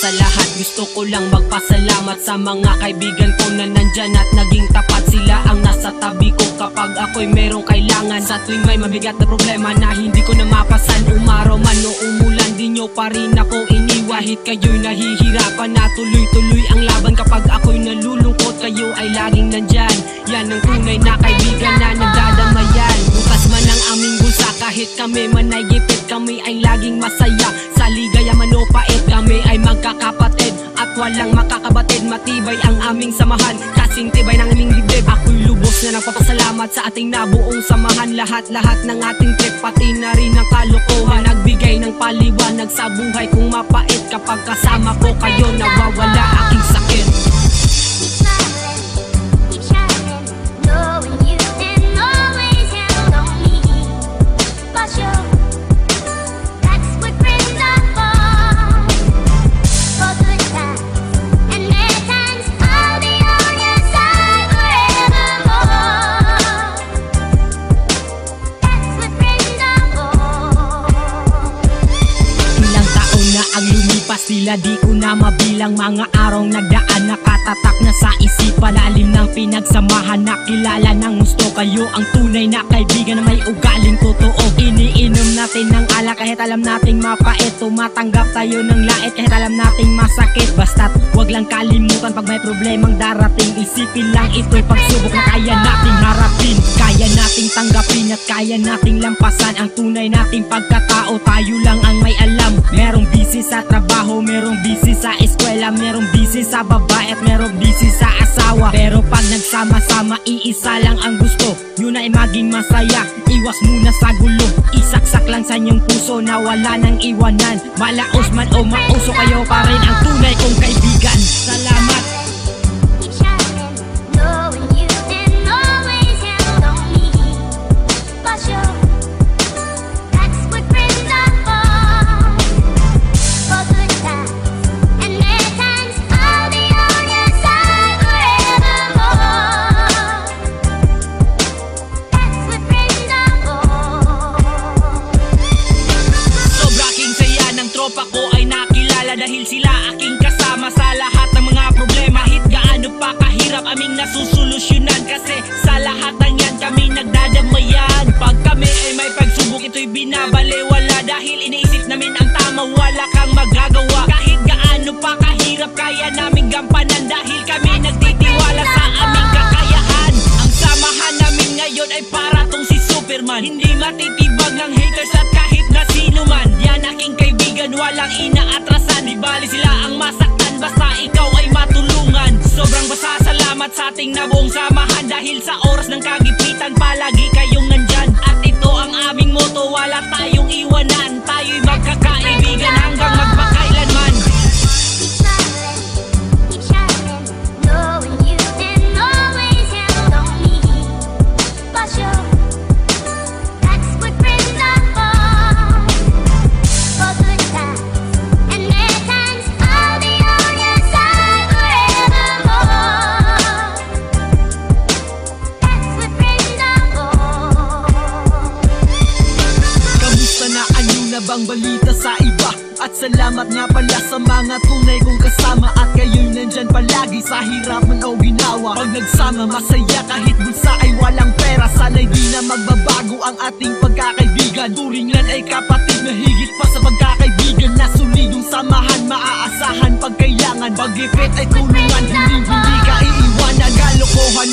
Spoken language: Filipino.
sa lahat, gusto ko lang magpasalamat sa mga kaibigan ko na nandyan at naging tapat. Sila ang nasa tabi ko kapag ako'y merong kailangan. Sa tuwing may mabigat na problema na hindi ko na mapasan, umaraw man o umulan, di nyo pa rin ako iniwahit. Kayo'y nahihirapan na tuloy-tuloy ang laban. Kapag ako'y nalulungkot, kayo ay laging nandyan. Yan ang tunay na kaibigan na nagdadamayan. Bukas man ang aming bulsa, kahit kami man ay gipit, kami ay laging masaya. Sa ligaya man o pait, kami ay magkakapatid at walang makakabatid. Matibay ang aming samahan, kasing tibay ng aming dibdib. Ako'y lubos na nagpapasalamat sa ating nabuong samahan. Lahat-lahat ng ating trip, pati na rin ang kalokohan, nagbigay ng paliwanag sa buhay kong mapait. Kapag kasama ko kayo, nawawala aking sakit. Ang lumipas nila di ko na mabilang, mga araw nagdaan nakatatak na sa isipan. Lalim ng pinagsamahan, nakilala ng gusto. Kayo ang tunay na kaibigan na may ugaling totoo. Iniinom natin ng alak kahit alam nating mapait. Tumatanggap tayo ng lait kahit alam nating masakit. Basta't wag lang kalimutan pag may problemang darating. Isipin lang ito'y pagsubok na kaya nating harapin, kaya nating tanggapin at kaya nating lampasan. Ang tunay nating pagkatao, tayo lang ang may alam. Merong busy sa trabaho, merong busy sa eskwela, merong busy sa babae at merong busy sa asawa. Pero pag nagsama-sama, iisa lang ang gusto, yun ay maging masaya. Iwas muna sa gulo, isaksak lang sa inyong puso na wala nang iwanan. Malaos man o mauso, kayo pa rin ang tunay kong kaibigan. Salamat. Tropa ko ay nakilala dahil sila aking kasama sa lahat ng mga problema. Kahit gaano pa kahirap aming nasusolusyonan, kasi sa lahat ng yan kami nagdadamayan. Pag kami ay may pagsubok, ito'y binabaliwala dahil iniisip namin ang tama, wala kang magagawa. Kahit gaano pa kahirap kaya namin gampanan dahil kami nagtitiwala sa aming kakayahan. Ang samahan namin ngayon ay para tong si Superman, hindi matitibag ng haters at kahit na sino man. Yan aking kaibigan, walang inaatrasan, di bali sila ang masaktan, basta ikaw ay matulungan. Sobrang pasasalamat sa ating nabuong samahan dahil sa oras ng kagipitan palagi kayong nandyan. At ito ang aming motto, wala tayong iwanan, tayo'y magkakaibigan hanggang magpakailanman. Bang balita sa iba, at salamat nga pala sa mga tunay kong kasama. At kayo'y nandyan palagi sa hirap man o ginawa. Pag nagsama masaya kahit bulsa ay walang pera. Sana'y di na magbabago ang ating pagkakaibigan. Turingan ay kapatid na higit pa sa pagkakaibigan. Na solidong samahan, maaasahan pag kailangan. Pag ipit ay tulungan, hindi ka iiwanan. Kalokohan